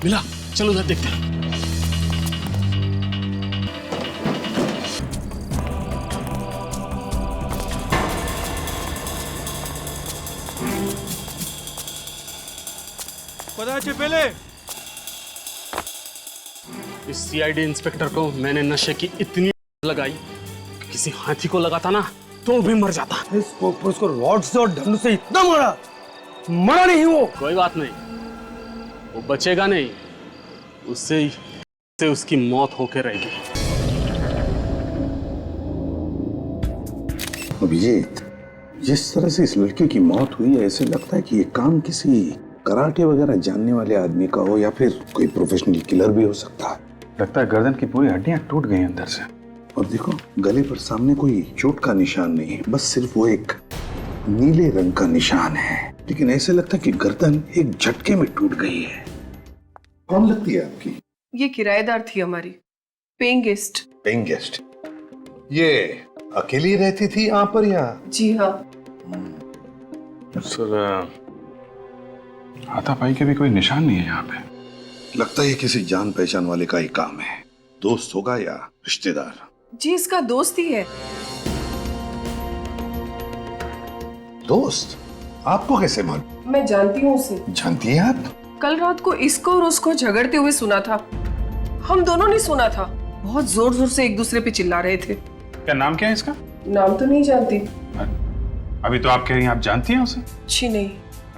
मिला, चलो उधर देखते हैं। पता है पहले इस सीआईडी इंस्पेक्टर को मैंने नशे की इतनी लगाई कि किसी हाथी को लगाता ना तो भी मर जाता। उसको रॉड से और डंडों से इतना मारा, मरा नहीं वो। कोई बात नहीं, वो बचेगा नहीं, उससे उसकी मौत होके रहेगी। अभिजीत, जिस तरह से इस लड़के की मौत हुई है, ऐसे लगता है कि ये काम किसी कराटे वगैरह जानने वाले आदमी का हो या फिर कोई प्रोफेशनल किलर भी हो सकता है। लगता है गर्दन की पूरी हड्डियां टूट गई अंदर से। और देखो, गले पर सामने कोई चोट का निशान नहीं है, बस सिर्फ वो एक नीले रंग का निशान है। लेकिन ऐसे लगता है कि गर्दन एक झटके में टूट गई है। कौन लगती है आपकी? ये किराएदार थी हमारी, पेइंग गेस्ट। Paying guest? ये अकेली रहती थी यहाँ पर या? जी हाँ। सर, हाथापाई के भी कोई निशान नहीं है यहाँ पे। लगता है किसी जान पहचान वाले का ही काम है। दोस्त होगा या रिश्तेदार? जी इसका दोस्त ही है। दोस्त? आपको कैसे मालूम? मैं जानती हूँ उसे। जानती हैं आप? कल रात को इसको और उसको झगड़ते हुए सुना था। हम दोनों ने सुना था। बहुत जोर जोर से एक दूसरे पे चिल्ला रहे थे। क्या नाम क्या है इसका? नाम तो नहीं जानती। अभी तो आप कह रही हैं आप जानती हैं उसे? जी नहीं।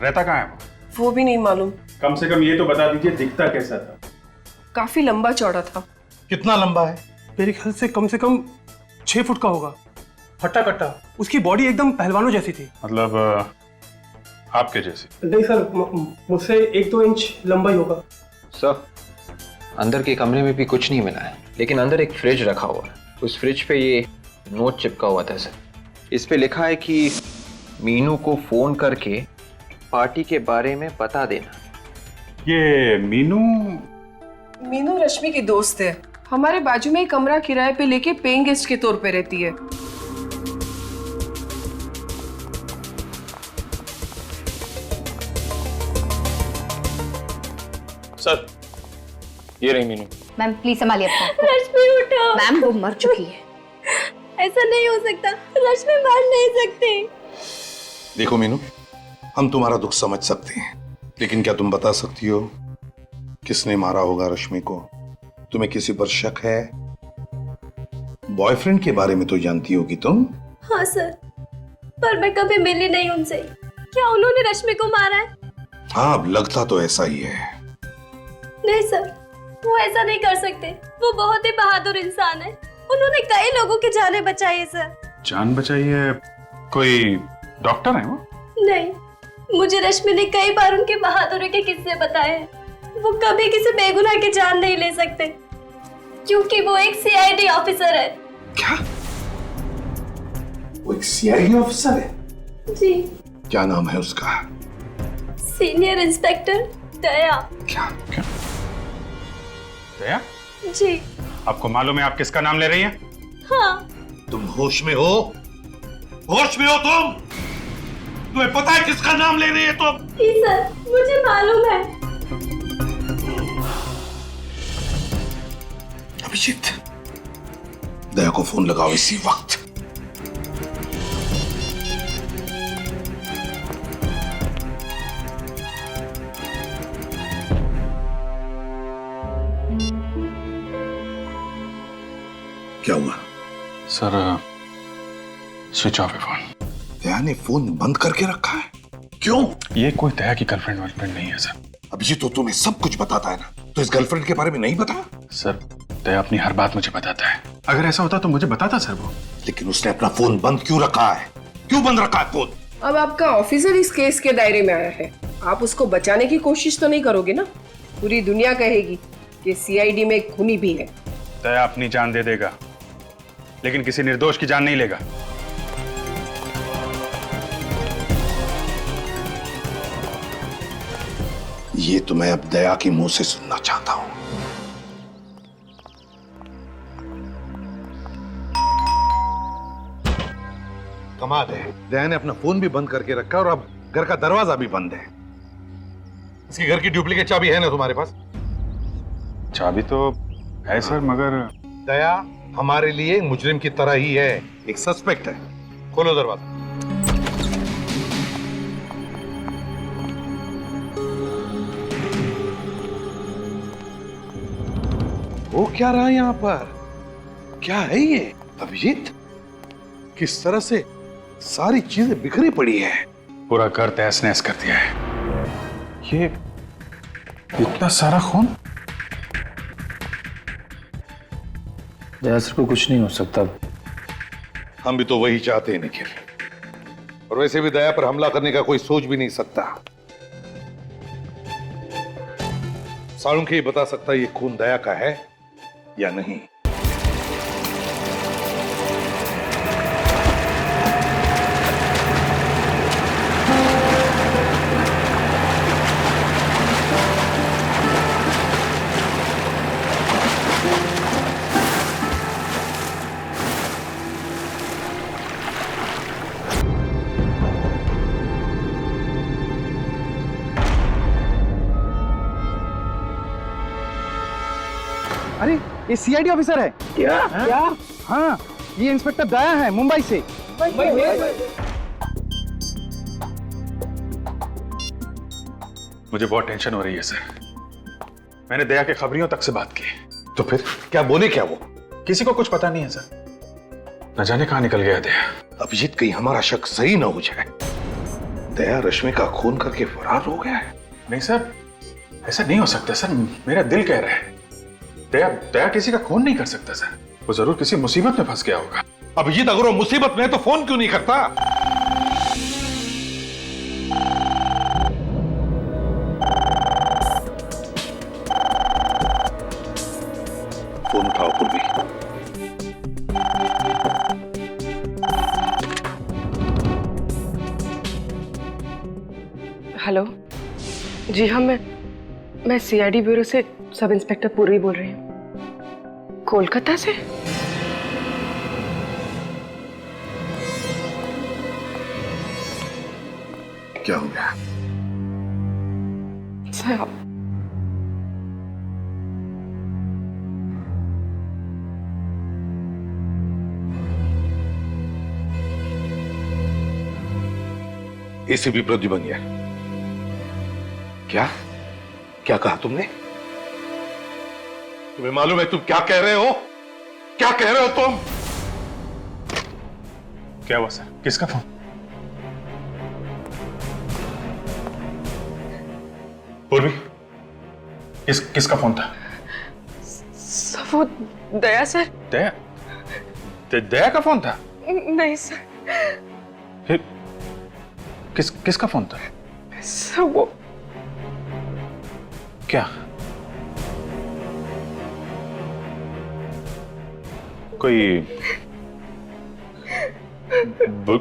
रहता कहाँ है वो भी नहीं मालूम। कम से कम ये तो बता दीजिए दिखता कैसा था? काफी लंबा चौड़ा था। कितना लंबा है? मेरे ख्याल से कम 6 फुट का होगा। हट्टा कट्टा, उसकी बॉडी एकदम पहलवानों जैसी थी। मतलब आपके जैसी? नहीं सर, मुझसे 1-2 इंच लंबा ही होगा। सर, अंदर के कमरे में भी कुछ नहीं मिला है, लेकिन अंदर एक फ्रिज रखा हुआ है। उस फ्रिज पे ये नोट चिपका हुआ था सर। इस पे लिखा है कि मीनू को फोन करके पार्टी के बारे में बता देना। ये मीनू रश्मि की दोस्त है। हमारे बाजू में एक कमरा किराए पे लेके पेइंग गेस्ट के तौर पे रहती है। सर, ये रही मीनू। मैम प्लीज संभालिए अपना। रश्मि उठो। मैम वो मर चुकी है। ऐसा नहीं हो सकता, रश्मि मर नहीं सकती। देखो मीनू, हम तुम्हारा दुख समझ सकते हैं, लेकिन क्या तुम बता सकती हो किसने मारा होगा रश्मि को? तुम्हें किसी पर शक है? बॉयफ्रेंड के बारे में तो जानती होगी तुम? हाँ सर, पर मैं कभी मिली नहीं उनसे। क्या उन्होंने रश्मि को मारा है? हाँ, अब लगता तो ऐसा ही है। नहीं सर, वो ऐसा नहीं कर सकते। वो बहुत ही बहादुर इंसान है। उन्होंने कई लोगों की जानें बचाई है सर। जान बचाई है? कोई डॉक्टर है वो? नहीं, मुझे रश्मि ने कई बार उनके बहादुरी के किस्से बताए हैं। वो कभी किसी बेगुनाह की जान नहीं ले सकते, क्योंकि वो एक सीआईडी ऑफिसर है। क्या? वो एक सीआईडी ऑफिसर है? जी। क्या नाम है उसका? सीनियर इंस्पेक्टर दया। क्या? दया? जी। आपको मालूम है आप किसका नाम ले रही हैं? हाँ। तुम होश में हो? होश में हो तुम? तुम्हें पता है किसका नाम ले रही है तुम? जी सर, मुझे मालूम है। अभिजीत, दया को फोन लगाओ इसी वक्त। क्या हुआ? सर, स्विच ऑफ है फोन। दया ने फोन बंद करके रखा है? क्यों? ये कोई दया की गर्लफ्रेंड वर्लफ्रेंड नहीं है सर। अभिजीत तो तुम्हें सब कुछ बताता है ना, तो इस गर्लफ्रेंड के बारे में नहीं बताया? सर, दया अपनी हर बात मुझे बताता है। अगर ऐसा होता तो मुझे बताता सर वो। लेकिन उसने अपना फोन बंद क्यों रखा है? क्यों बंद रखा है फोन? अब आपका ऑफिसर इस केस के दायरे में आया है। आप उसको बचाने की कोशिश तो नहीं करोगे ना? पूरी दुनिया कहेगी कि सीआईडी में एक खूनी भी है। दया अपनी जान दे देगा, लेकिन किसी निर्दोष की जान नहीं लेगा। ये तो मैं अब दया के मुंह से सुनना चाहता हूं। कमाल है, दया ने अपना फोन भी बंद करके रखा और अब घर का दरवाजा भी बंद है। इसके घर की डुप्लीकेट चाबी है ना तुम्हारे पास? चाबी तो है सर, मगर दया हमारे लिए मुजरिम की तरह ही है, एक सस्पेक्ट है। खोलो दरवाजा। वो क्या रहा यहाँ पर? क्या है ये अभिजीत? किस तरह से सारी चीजें बिखरी पड़ी है। पूरा घर तहस नहस कर दिया है। ये इतना सारा खून? दयासर को कुछ नहीं हो सकता। हम भी तो वही चाहते हैं निखिल, और वैसे भी दया पर हमला करने का कोई सोच भी नहीं सकता। साळुंखे ही बता सकता ये खून दया का है या नहीं। अरे ये सीआईडी ऑफिसर है। क्या? हाँ, ये इंस्पेक्टर दया है, मुंबई से। मुझे बहुत टेंशन हो रही है सर। मैंने दया के खबरियों तक से बात की। तो फिर क्या बोले क्या वो? किसी को कुछ पता नहीं है सर। न जाने कहां निकल गया दया। अभिजीत, कहीं हमारा शक सही ना हो जाए। दया रश्मि का खून करके फरार हो गया है। नहीं सर, ऐसा नहीं हो सकता सर। मेरा दिल कह रहा है दया किसी का खून नहीं कर सकता सर। वो जरूर किसी मुसीबत में फंस गया होगा। अभिजीत, अगर वो मुसीबत में है तो फोन क्यों नहीं करता? फोन उठाओ पूर्वी। हेलो जी हाँ, मैं सीआईडी ब्यूरो से सब इंस्पेक्टर पूर्वी बोल रही हूँ, कोलकाता से। क्या हो गया? Sir, ACP Pradyuman. क्या क्या कहा तुमने? तुम्हें मालूम है तुम क्या कह रहे हो? क्या कह रहे हो तुम? क्या हुआ सर? किसका फोन? पूर्वी, किसका फोन था? सर वो दया सर। दया का फोन था? नहीं सर। फिर किसका फोन था? सर वो क्या कोई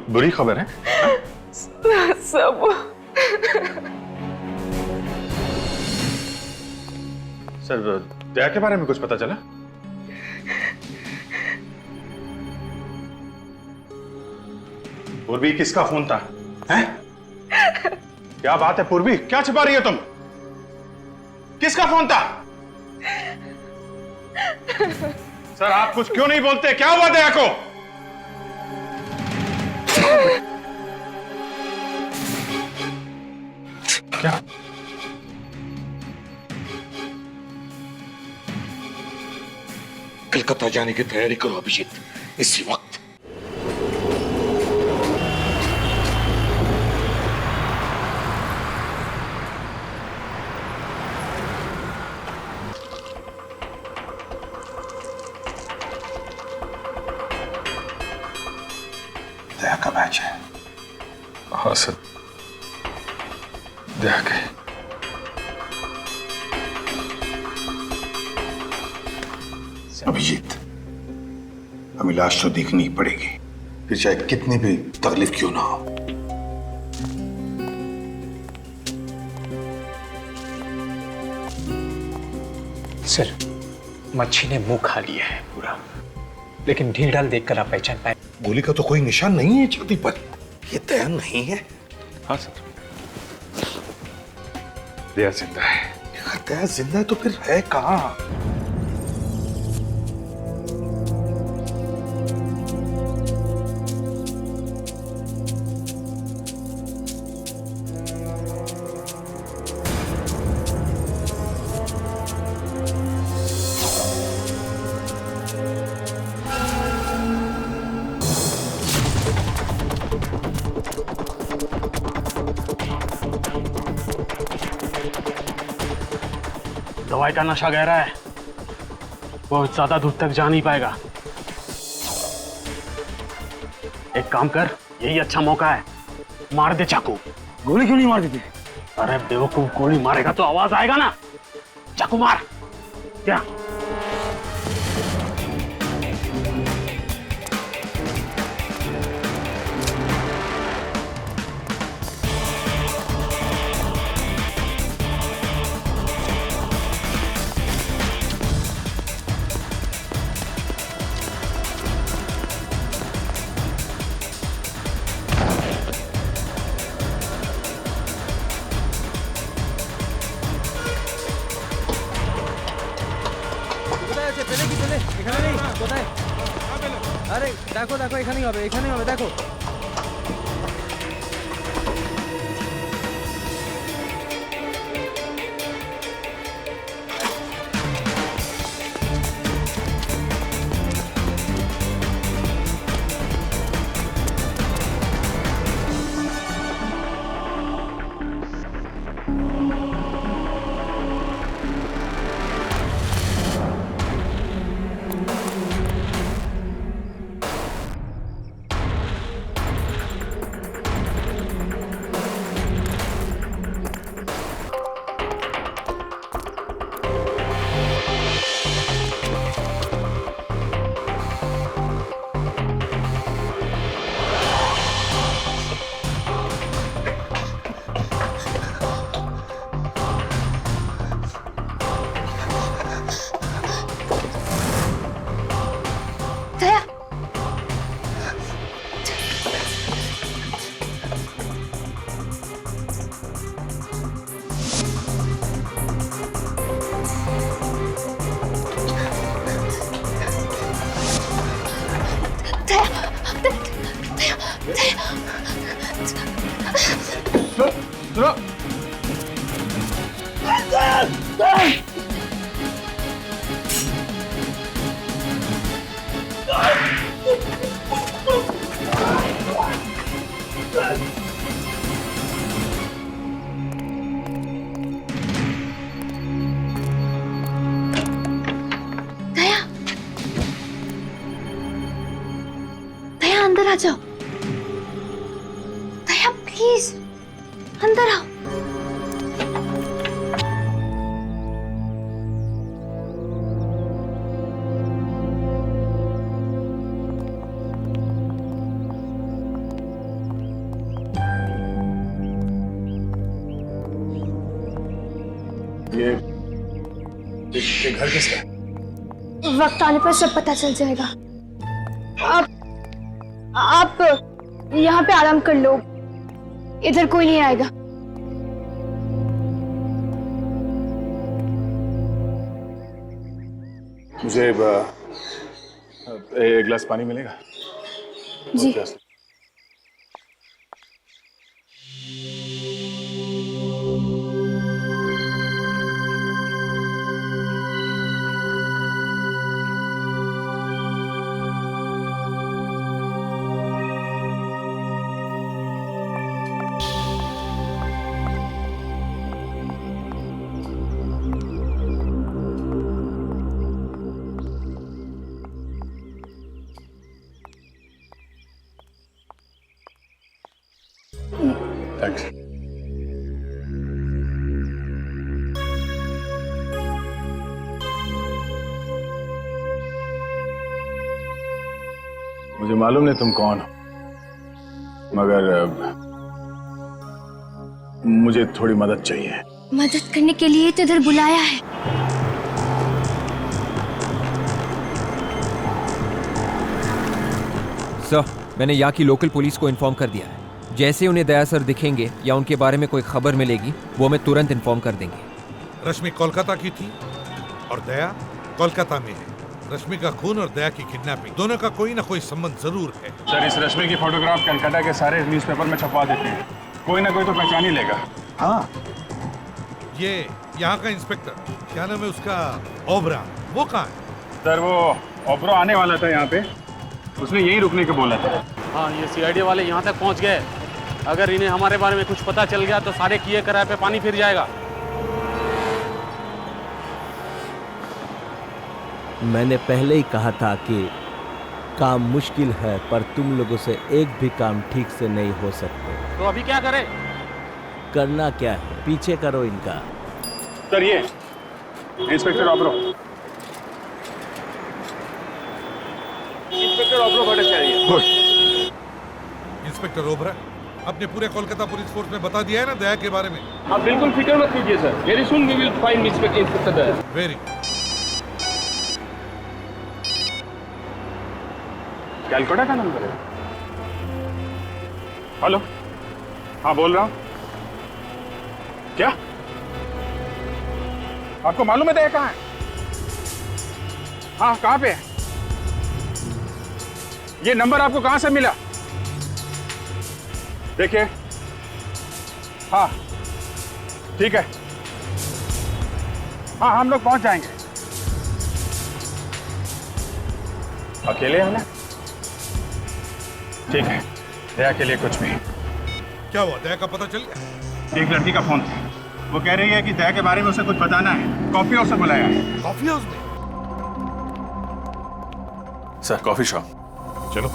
बुरी खबर है? सब सर, दया के बारे में कुछ पता चला? पूर्वी, किसका फोन था? हैं? क्या बात है पूर्वी, क्या छिपा रही हो तुम? किसका फोन था? सर, आप कुछ क्यों नहीं बोलते? क्या हुआ दया को? क्या? कलकत्ता जाने की तैयारी करो अभिजीत, इसी वक्त। दया का मैच है। हाँ सर, दया के। अभिजीत, हमें लाश तो देखनी ही पड़ेगी, फिर चाहे कितनी भी तकलीफ क्यों ना हो। सर, मच्छी ने मुंह खा लिया है पूरा, लेकिन ढील ढाल देखकर आप पहचान पाए? गोली का तो कोई निशान नहीं है छाती पर। ये दया नहीं है। हाँ सर, दया जिंदा है। अगर दया जिंदा है तो फिर है कहाँ? दवाई का नशा गहरा है, बहुत ज्यादा दूर तक जा नहीं पाएगा। एक काम कर, यही अच्छा मौका है, मार दे चाकू। गोली क्यों नहीं मार देते? अरे बेवकूफ, गोली मारेगा तो आवाज आएगा ना। चाकू मार। क्या? আরে দেখো দেখো এখানেই হবে দেখো। अंदर आ जाओ। दया प्लीज अंदर आओ। ये घर किसका है? वक्त आने पर सब पता चल जाएगा। आप यहाँ पे आराम कर लो, इधर कोई नहीं आएगा। मुझे एक गिलास पानी मिलेगा? जी। थैंक्स। मुझे मालूम नहीं तुम कौन हो, मगर मुझे थोड़ी मदद चाहिए। मदद करने के लिए तो इधर बुलाया है। सर, मैंने यहाँ की लोकल पुलिस को इन्फॉर्म कर दिया है। जैसे उन्हें दया सर दिखेंगे या उनके बारे में कोई खबर मिलेगी, वो हमें तुरंत इन्फॉर्म कर देंगे। रश्मि कोलकाता की थी और दया कोलकाता में है। रश्मि का खून और दया की किडनैपिंग, दोनों का कोई ना कोई संबंध जरूर है। सर, इस रश्मि की फोटोग्राफ कलकत्ता के सारे न्यूज़पेपर में छपवा देते हैं, कोई ना कोई तो पहचान ही लेगा। हाँ, ये यहाँ का इंस्पेक्टर, क्या नाम है उसका, ओबरा, वो कहाँ है? सर, वो ओबरो आने वाला था यहाँ पे, उसने यहीं रुकने को बोला था। हाँ, ये सीआईडी वाले यहाँ तक पहुँच गए। अगर इन्हें हमारे बारे में कुछ पता चल गया तो सारे किए कराए पे पानी फिर जाएगा। मैंने पहले ही कहा था कि काम मुश्किल है, पर तुम लोगों से एक भी काम ठीक से नहीं हो सकते। तो अभी क्या करें? करना क्या है, पीछे करो इनका। सर, ये इंस्पेक्टर ओबरो। इंस्पेक्टर ओबरो खड़े चाहिए। गुड। इंस्पेक्टर ओबरा, अपने पूरे कोलकाता पुलिस फोर्स में बता दिया है ना दया के बारे में? आप बिल्कुल फिक्र मत कीजिए sir, very soon we will find inspector Daya. Very. Calcutta का नंबर है। हेलो, हाँ बोल रहा हूँ। क्या आपको मालूम है दया कहाँ है? हाँ, कहाँ पे है? ये नंबर आपको कहाँ से मिला? देखिए, हाँ ठीक है, हाँ हम लोग पहुंच जाएंगे। अकेले हैं ना? ठीक है, दया के लिए कुछ भी। क्या हुआ, दया का पता चल गया? एक लड़की का फोन था, वो कह रही है कि दया के बारे में उसे कुछ बताना है, कॉफी हाउस से बुलाया है। कॉफी हाउस में? Sir, coffee shop. चलो।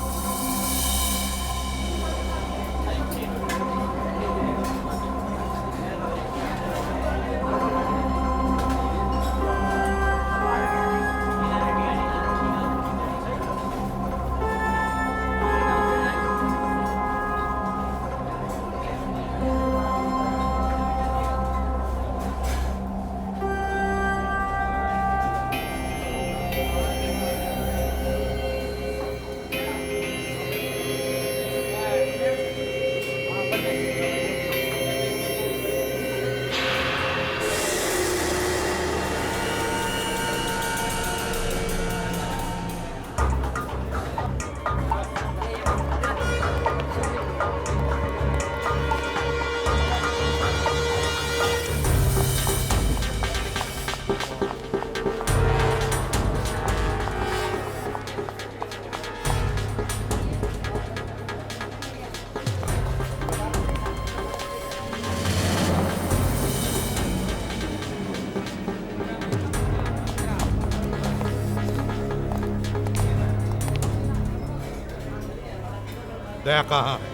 दया कहाँ है?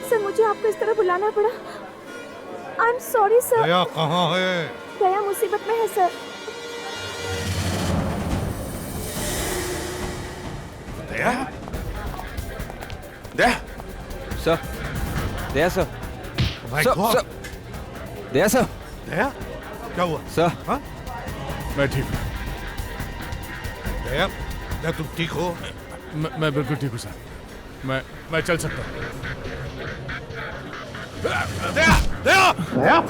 सर, मुझे आपको इस तरह बुलाना पड़ा। I am sorry sir. Daya कहाँ है? दया मुसीबत में है sir. Daya? Daya sir, Daya sir, my sir, god. Sir, Daya sir. Daya, क्या हुआ? सर, हाँ? मैं ठीक हूँ। दया, दया तुम ठीक हो? मैं बिल्कुल ठीक हूँ सर, मैं चल सकता हूँ। दया, दया, दया,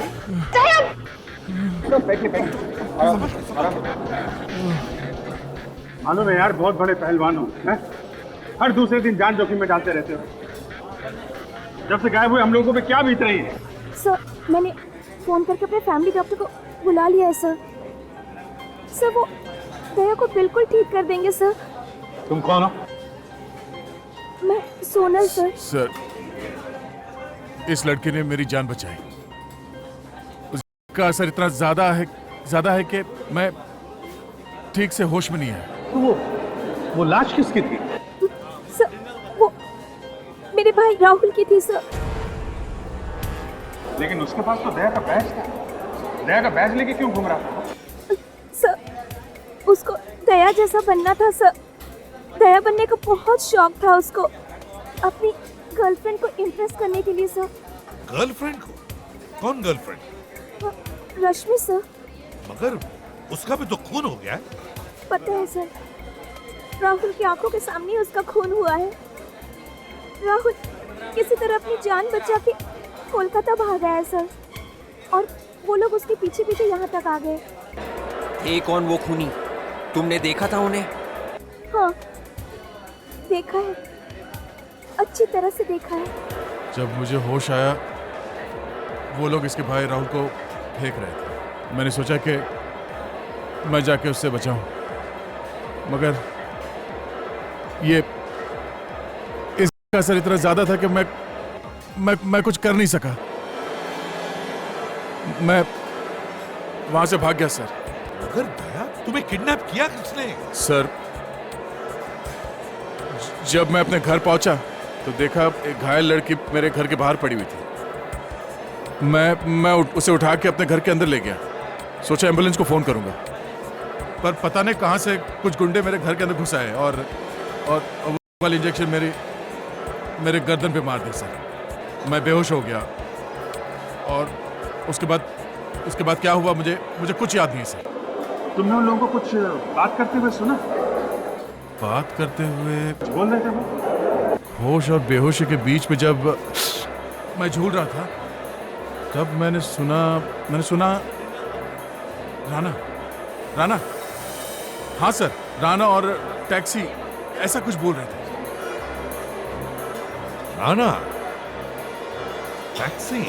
मालूम है यार, बहुत बड़े पहलवान हो, हैं? हर दूसरे दिन जान जोखिम में डालते रहते हो। जब से गायब हुए हम लोगों पे क्या बीत रही है? सर, मैंने फोन करके अपने फैमिली डॉक्टर को बुला लिया है सर। सर, वो दया को बिल्कुल ठीक कर देंगे सर। तुम कौन हो? मैं सोनल सर। सर, इस लड़के ने मेरी जान बचाई। उसका असर इतना ज्यादा है कि मैं ठीक से होश में नहीं है। तो वो लाश किसकी थी? सर, वो मेरे भाई राहुल की थी सर। लेकिन उसके पास तो दया का बैज था। दया का बैज लेके क्यों घूम रहा था? सर, उसको दया जैसा बनना था सर। दया बनने का बहुत शौक था उसको, अपनी गर्लफ्रेंड को इम्प्रेस करने के लिए सर। गर्लफ्रेंड को? कौन गर्लफ्रेंड? रश्मि सर। मगर उसका भी तो खून हो गया है। पता है सर, राहुल की आंखों के सामने उसका खून हुआ है। राहुल किसी तरह अपनी जान बचा के कोलकाता भागा है सर, और वो लोग उसके पीछे पीछे यहाँ तक आ गए। ये कौन वो खूनी? तुमने देखा था उन्हें? हाँ, देखा है, अच्छी तरह से देखा है। जब मुझे होश आया वो लोग इसके भाई राहुल को फेंक रहे थे। मैंने सोचा कि मैं जाके उससे बचाऊं, मगर ये इसका असर इतना ज्यादा था कि मैं कुछ कर नहीं सका। मैं वहां से भाग गया सर। मगर दया, तुम्हें किडनैप किया किसने? सर, जब मैं अपने घर पहुंचा तो देखा एक घायल लड़की मेरे घर के बाहर पड़ी हुई थी। मैं उसे उठा के अपने घर के अंदर ले गया। सोचा एम्बुलेंस को फोन करूंगा, पर पता नहीं कहां से कुछ गुंडे मेरे घर के अंदर घुस आए और वो वाली इंजेक्शन मेरे गर्दन पे मार दी सर। मैं बेहोश हो गया और उसके बाद क्या हुआ मुझे कुछ याद नहीं सर। तुमने उन लोगों को कुछ बात करते हुए सुना? बात करते हुए बोल रहे थे वो? होश और बेहोशी के बीच में जब मैं झूल रहा था तब मैंने सुना राना। हाँ सर, राना और टैक्सी ऐसा कुछ बोल रहे थे। राना, टैक्सी।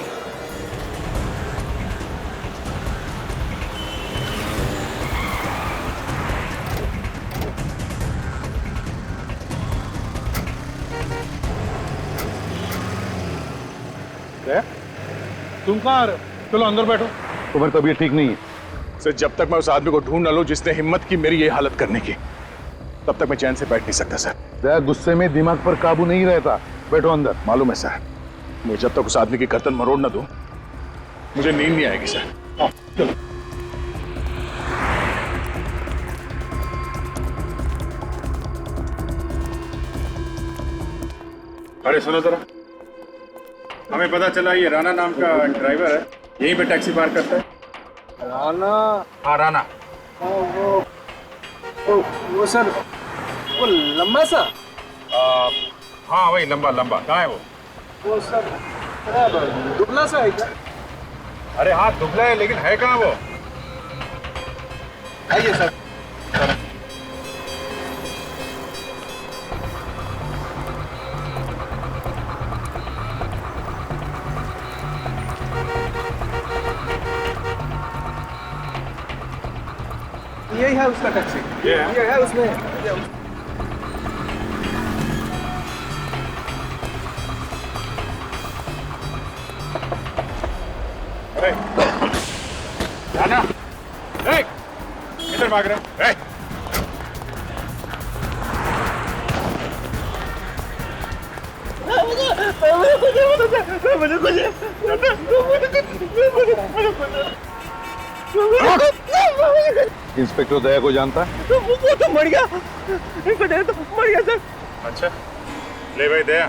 तुम कहाँ आ रहे हो? चलो अंदर बैठो। तुम्हारी तबीयत ठीक नहीं है सर। जब तक मैं उस आदमी को ढूंढ न लूं जिसने हिम्मत की मेरी ये हालत करने की, तब तक मैं चैन से बैठ नहीं सकता सर। दया, गुस्से में दिमाग पर काबू नहीं रहता। बैठो अंदर। मालूम है सर, मुझे जब तक उस आदमी की गर्दन मरोड़ न दूं मुझे नींद नहीं आएगी सर। चलो। अरे सुनो जरा, हमें पता चला ये राना नाम का ड्राइवर है, यहीं पे टैक्सी पार्क करता है। राना? हाँ राना। वो सर, वो लंबा सा? हाँ वही लंबा। कहाँ है वो? वो सर दुबला सा है क्या? अरे हाँ दुबला है, लेकिन है कहाँ वो? आइए सर। यही है उसका टैक्सी। ये है उसमें। राना, किधर भाग रहे? इंस्पेक्टर दया को जानता है? वो तो मर गया। इंस्पेक्टर तो मर गया सर। अच्छा, ले भाई दया,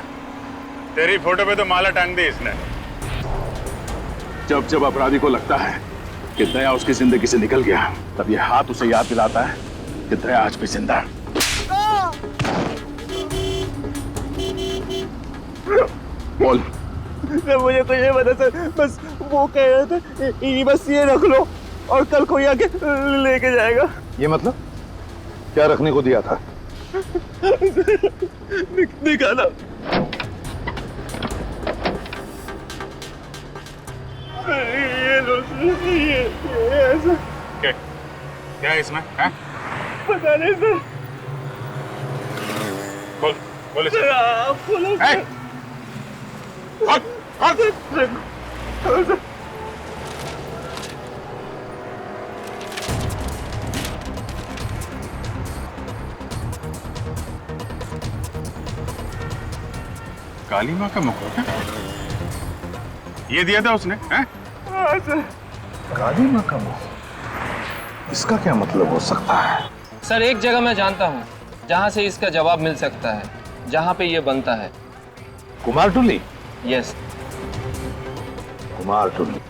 तेरी फोटो पे तो माला टांग दी इसने। जब जब अपराधी को लगता है कि दया उसकी जिंदगी से निकल गया, तब ये हाथ उसे याद दिलाता है कि दया आज भी जिंदा है। बोल। मुझे तो ये पता सर, बस वो कह रहे थे बस ये रख लो और कल कोई आके लेके जाएगा। ये मतलब क्या रखने को दिया था? निकाला। ये लो, ये ऐसा। क्या है इसमें? है? पता नहीं सर। बोल इसे। आप बोलो सर। काली माँ का मुकुट ये दिया था उसने? हैं? काली माँ का मुकुट, इसका क्या मतलब हो सकता है? सर एक जगह मैं जानता हूँ जहाँ से इसका जवाब मिल सकता है, जहाँ पे ये बनता है। कुमारटुली? यस। कुमारटुली।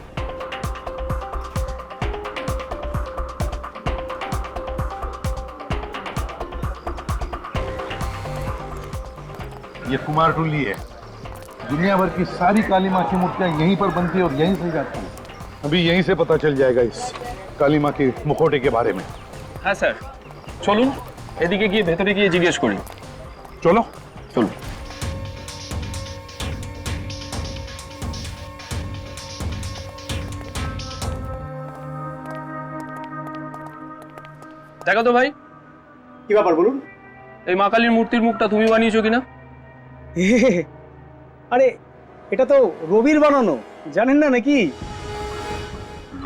ये कुमारटुली है। दुनिया भर की सारी काली माँ की मूर्तियां यहीं पर बनती है और यहीं से जाती है। अभी यहीं से पता चल जाएगा इस काली माँ के मुखौटे के बारे में। हाँ सर, चलून एदिके गিয়ে ভেতরে গিয়ে জিজ্ঞেস করি। चलो চলুন। দেখো তো ভাই, কি ব্যাপার বলুন? এই মা কালীর মূর্তির মুখটা তুমি বানিয়েছো কিনা? আরে এটা তো রবির বানানো, জানেন না নাকি?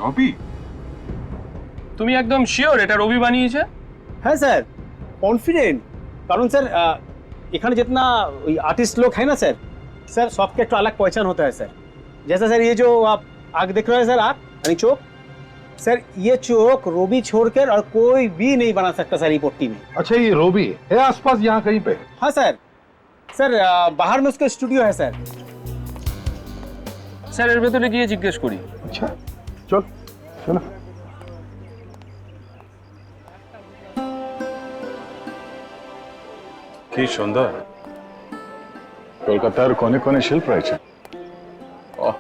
রবি? তুমি একদম শিওর এটা রবি বানিয়েছে? हाँ सर, कॉन्फिडेंट। कारण सर एखाने जितना आर्टिस्ट लोग हैं ना सर, सबके एक अलग पहचान होता है सर। जैसा सर ये जो आप आग देख रहे हैं सर, आग यानी चौक, सर ये चौक रोबी छोड़कर और कोई भी नहीं बना सकता सर ये पट्टी में। अच्छा, ये रोबी है आसपास यहाँ कहीं पे? हाँ सर, सर बाहर में उसका स्टूडियो है सर। স্যার এর ভেতরে গিয়ে জিজ্ঞেস করি। अच्छा चल चलो। কি সুন্দর, কলকাতার কোনে কোনে শিল্প রয়েছে। ওহ,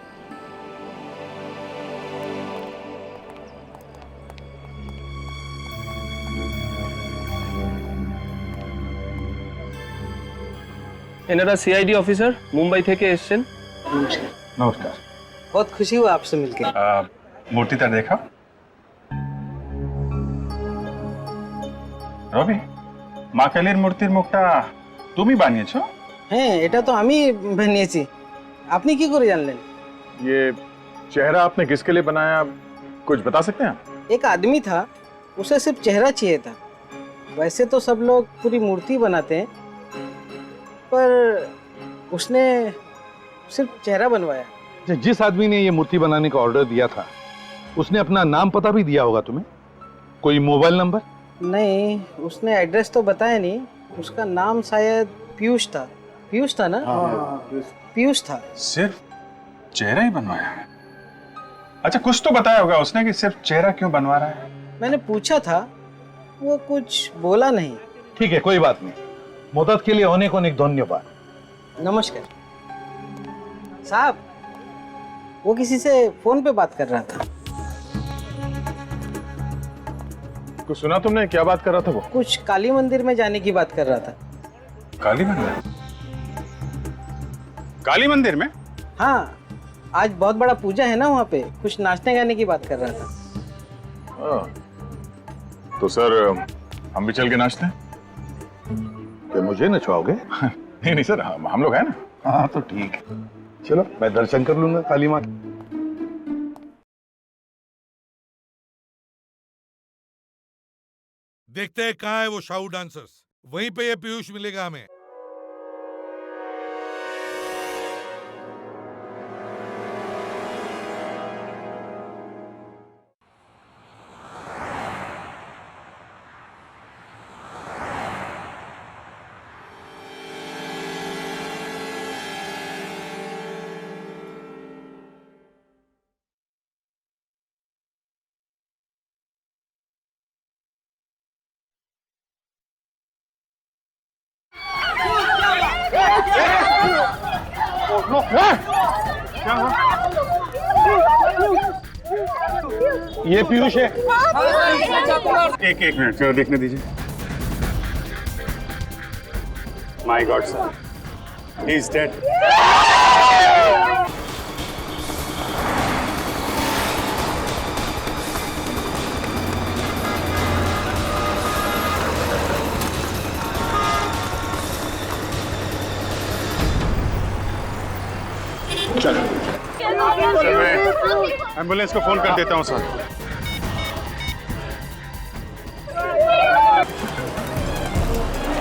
এনারা সিআইডি অফিসার, মুম্বাই থেকে এসেছেন। নমস্কার। बहुत खुशी हुआ आपसे मिलकर। মূর্তিটা দেখা। রবি, মা কালীর মূর্তির মুখটা তুমি বানিয়েছো? হ্যাঁ, এটা তো আমি বানিয়েছি। আপনি কি করে জানলেন? ये चेहरा आपने किसके लिए बनाया, कुछ बता सकते हैं? एक आदमी था, उसे सिर्फ चेहरा चाहिए था। वैसे तो सब लोग पूरी मूर्ति बनाते हैं, पर उसने सिर्फ चेहरा बनवाया। जिस आदमी ने ये मूर्ति बनाने का ऑर्डर दिया था, उसने अपना नाम पता भी दिया होगा तुम्हें? कोई मोबाइल नंबर? नहीं, उसने एड्रेस तो बताया नहीं। उसका नाम शायद पीयूष था। पीयूष था ना? पीयूष था। सिर्फ चेहरा ही बनवाया है? अच्छा, कुछ तो बताया होगा उसने कि सिर्फ चेहरा क्यों बनवा रहा है? मैंने पूछा था, वो कुछ बोला नहीं। ठीक है, कोई बात नहीं। मदद के लिए अनेक अनेक धन्यवाद। नमस्कार साहब, वो किसी से फोन पे बात कर रहा था। कुछ सुना तुमने? क्या बात कर रहा था वो? कुछ काली मंदिर में जाने की बात कर रहा था। काली मंदिर? काली मंदिर में? हाँ, आज बहुत बड़ा पूजा है ना वहाँ पे, कुछ नाचने गाने की बात कर रहा था। तो सर हम भी चल के नाचते हैं? क्या मुझे नचवाओगे? नहीं नहीं सर, हम लोग हैं ना। हाँ तो ठीक है, चलो मैं दर्शन कर लूंगा काली माँ। देखते हैं कहाँ है वो शाहू डांसर्स। वहीं पे ये पीयूष मिलेगा हमें। ये पीयूष है। एक मिनट जरा देखने दीजिए। My God sir, he is dead. चलो मैं एम्बुलेंस को फोन कर देता हूँ सर।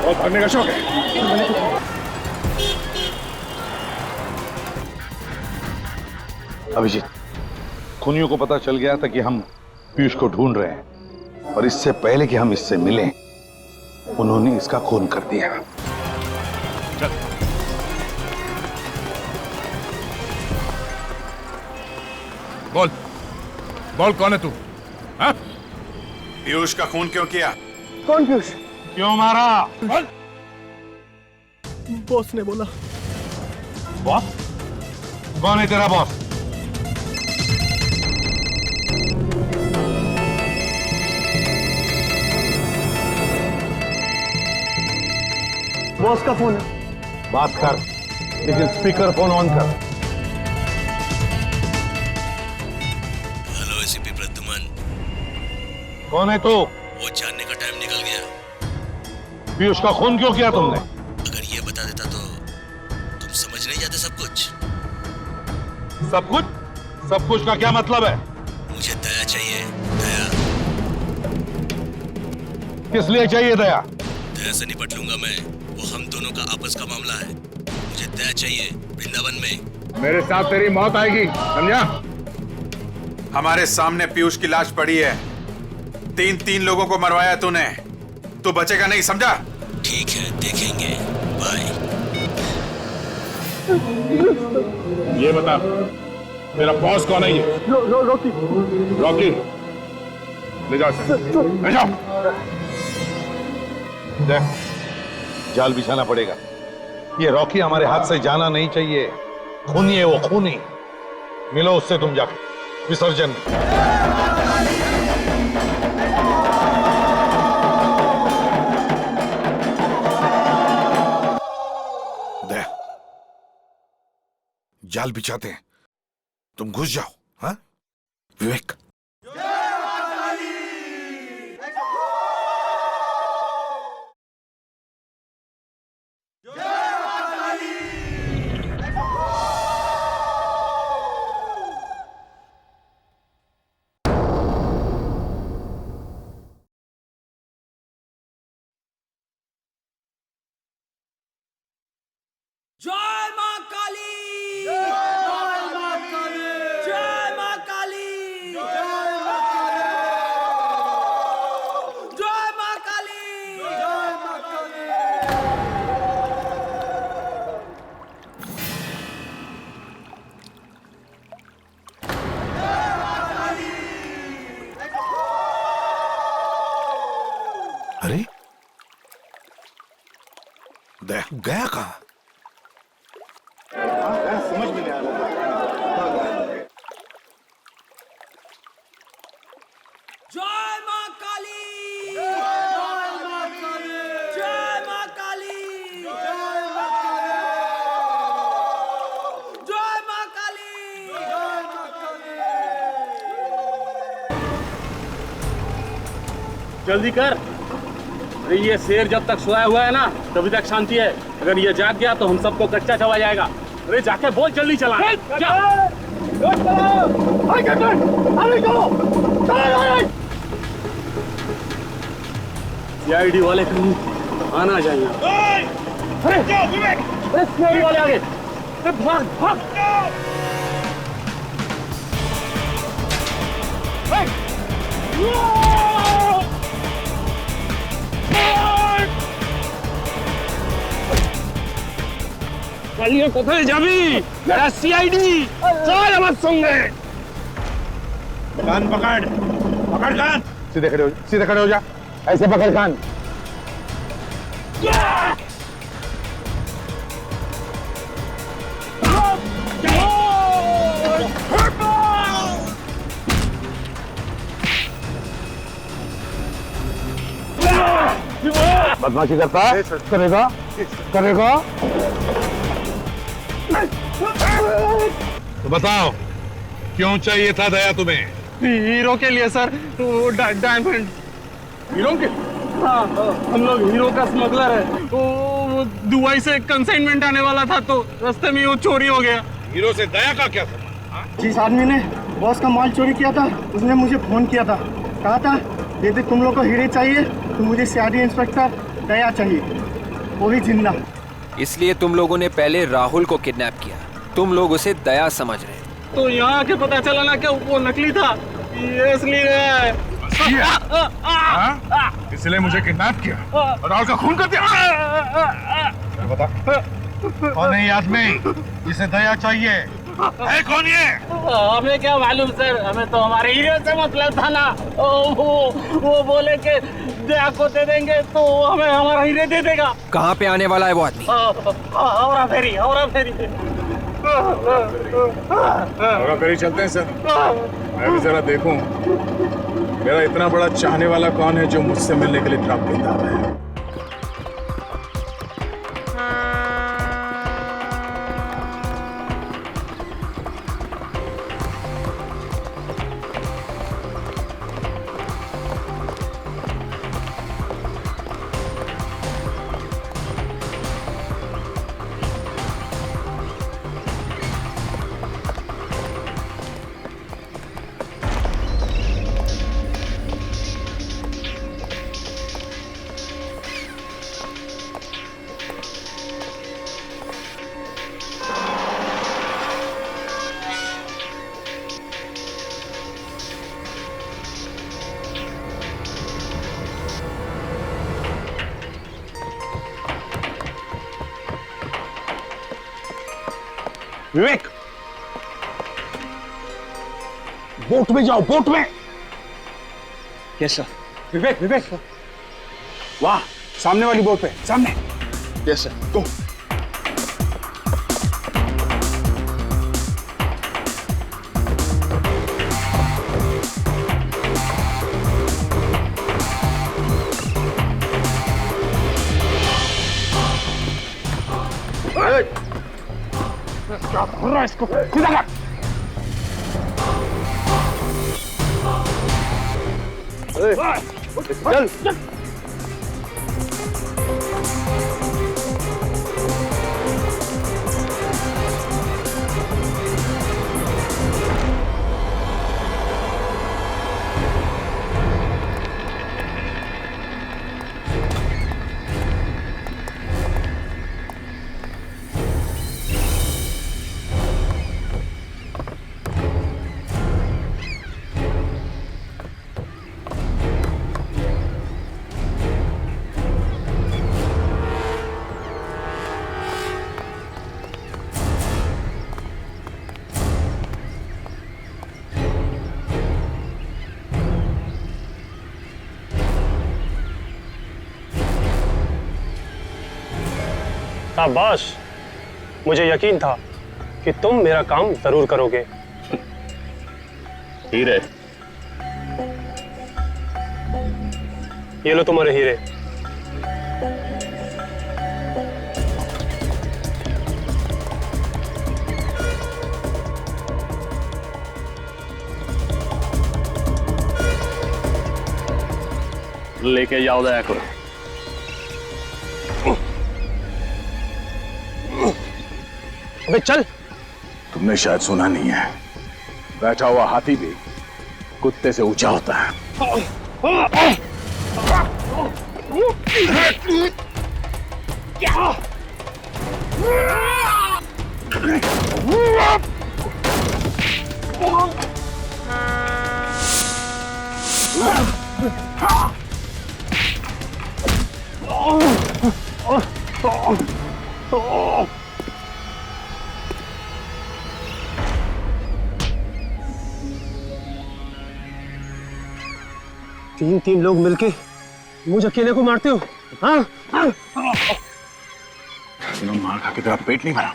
बहुत भागने का शौक है। अभिजीत, खूनियों को पता चल गया था कि हम पीयूष को ढूंढ रहे हैं, और इससे पहले कि हम इससे मिलें, उन्होंने इसका खून कर दिया। बोल बोल, कौन है तू? हाँ? पीयूष का खून क्यों किया? कौन पीयूष? क्यों मारा? बोल। बॉस ने बोला। बॉस? कौन है तेरा बॉस? बॉस का फोन है। बात कर, लेकिन स्पीकर फोन ऑन कर। Hello ACP Pradyuman. कौन है तू? वो जानने का टाइम निकल गया। पीयूष का खून क्यों किया तुमने? अगर ये बता देता तो तुम समझ नहीं जाते सब कुछ। सब कुछ? सब कुछ का क्या मतलब है? मुझे दया चाहिए, दया। किस लिए चाहिए दया? दया से निपट लूंगा मैं, वो हम दोनों का आपस का मामला है। मुझे दया चाहिए वृंदावन में। मेरे साथ तेरी मौत आएगी, समझा? हमारे सामने पीयूष की लाश पड़ी है। 3 लोगों को मरवाया तूने, तू बचेगा नहीं, समझा? ठीक है, देखेंगे। बाय। ये बता, मेरा बॉस कौन है? ये रॉकी। रॉकी, ले जाओ, ले जाओ। देख, जाल बिछाना पड़ेगा। ये रॉकी हमारे हाथ से जाना नहीं चाहिए। खूनी है वो, खूनी। मिलो उससे तुम जाके विसर्जन। दया, जाल बिछाते हैं, तुम घुस जाओ। हाँ विवेक। जय मां काली! जय मां काली! जय मां काली! जय मां काली! जय मां काली! जय मां काली! अरे दया गया कहाँ? समझ में नहीं आ रहा। जय मां काली! जय मां काली! जय मां काली! जय मां काली! जय मां काली! जय मां काली! जल्दी कर। अरे ये शेर जब तक सोया हुआ है ना तभी तक शांति है। अगर ये जाग गया तो हम सबको कच्चा चबा जाएगा। अरे जाके बोल जल्दी चला। सीआईडी वाले कहीं आना चाहिए। अरे सीआईडी वाले आगे। भाग भाग। चलिए कोথায় যাবি? मेरा सीआईडी चल আমার সঙ্গে। कान पकड़, पकड़ कान। सीधे खड़े हो, सीधे खड़े हो जा। ऐसे पकड़ कान। बदमाशी करता है? करेगा, करेगा। तो बताओ क्यों चाहिए था दया तुम्हें? हीरो के लिए सर। वो डायमंड हीरो के। हाँ हम लोग हीरो का स्मगलर है। वो दुबई से कंसाइनमेंट आने वाला था तो रास्ते में वो चोरी हो गया। हीरो से दया का क्या था? जिस आदमी ने बॉस का माल चोरी किया था उसने मुझे फोन किया था। कहा था यदि तुम लोग को हीरे चाहिए तो मुझे सीआईडी इंस्पेक्टर दया चाहिए, वो भी जिंदा। इसलिए तुम लोगों ने पहले राहुल को किडनैप किया। तुम लोग उसे दया समझ रहे। तो यहाँ आके पता चला ना कि वो नकली था। ये असली है। इसलिए मुझे किडनैप किया और राहुल का खून कर दिया। बता कौन है ये आदमी जिसे दया चाहिए? है कौन ये? हमें क्या मालूम सर, हमें तो हमारे हीरो से मतलब था ना। वो बोले कि दया को दे देंगे तो हमें हमारा हीरे दे देगा। कहाँ पे आने वाला है वो आदमी? औरा फेरी, औरा फेरी। औरा फेरी चलते हैं सर। मैं भी जरा देखूं मेरा इतना बड़ा चाहने वाला कौन है जो मुझसे मिलने के लिए इतना बेताब है। विवेक, बोट में जाओ, बोट में। Yes sir. विवेक, विवेक, वाह, सामने वाली बोट पे, सामने। Yes sir. गो। इसको सीधा कर। चल। शाबाश, मुझे यकीन था कि तुम मेरा काम जरूर करोगे। हीरे, ये लो तुम्हारे हीरे। लेके जाओ दया करो। अबे चल। तुमने शायद सुना नहीं है, बैठा हुआ हाथी भी कुत्ते से ऊंचा होता है। तीन लोग मिलके मुझ अकेले को मारते हो? हाँ? मार खा के तेरा पेट नहीं भरा?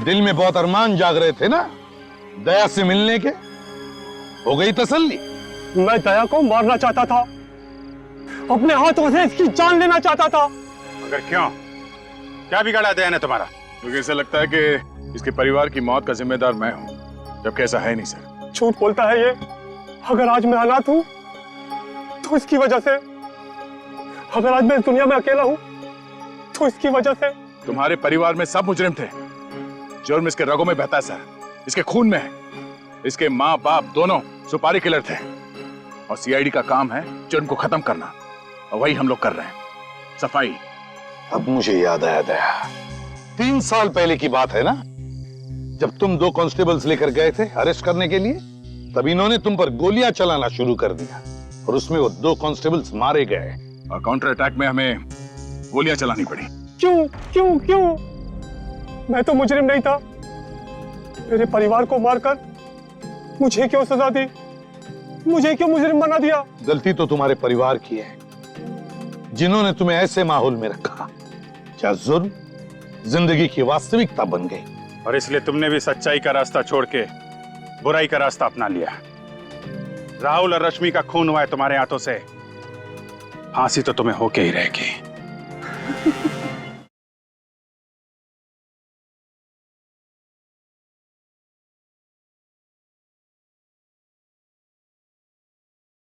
दिल में बहुत अरमान जाग रहे थे ना दया से मिलने के, हो गई तसल्ली? मैं दया को मारना चाहता था, अपने हाथों से इसकी जान लेना चाहता था। मगर क्यों? क्या बिगाड़ा दया ने तुम्हारा? मुझे ऐसा लगता है कि इसके परिवार की मौत का जिम्मेदार मैं हूं, जबकि ऐसा है नहीं सर। झूठ बोलता है ये। अगर आज मैं अनाथ हूं तो इसकी वजह से, अगर आज मैं इस दुनिया में अकेला हूं तो इसकी वजह से। तुम्हारे परिवार में सब मुजरिम थे। जुर्म इसके रगों में बहता है सर, इसके खून में है। इसके माँ बाप दोनों सुपारी किलर थे और सीआईडी का काम है जुर्म को खत्म करना, और वही हम लोग कर रहे हैं, सफाई। अब मुझे याद आया दया, 3 साल पहले की बात है ना, जब तुम 2 कांस्टेबल्स लेकर गए थे अरेस्ट करने के लिए, तब इन्होंने तुम पर गोलियां चलाना शुरू कर दिया और उसमें वो 2 कांस्टेबल्स मारे गए और काउंटर अटैक में हमें गोलियां चलानी पड़ी। क्यों क्यों क्यों? मैं तो मुजरिम नहीं था। मेरे परिवार को मारकर मुझे क्यों सजा दी? मुझे क्यों मुजरिम बना दिया? गलती तो तुम्हारे परिवार की है, जिन्होंने तुम्हें ऐसे माहौल में रखा क्या जुर्म जिंदगी की वास्तविकता बन गई। और इसलिए तुमने भी सच्चाई का रास्ता छोड़ के बुराई का रास्ता अपना लिया। राहुल और रश्मि का खून हुआ है तुम्हारे हाथों से, फांसी तो तुम्हें होके ही रहेगी।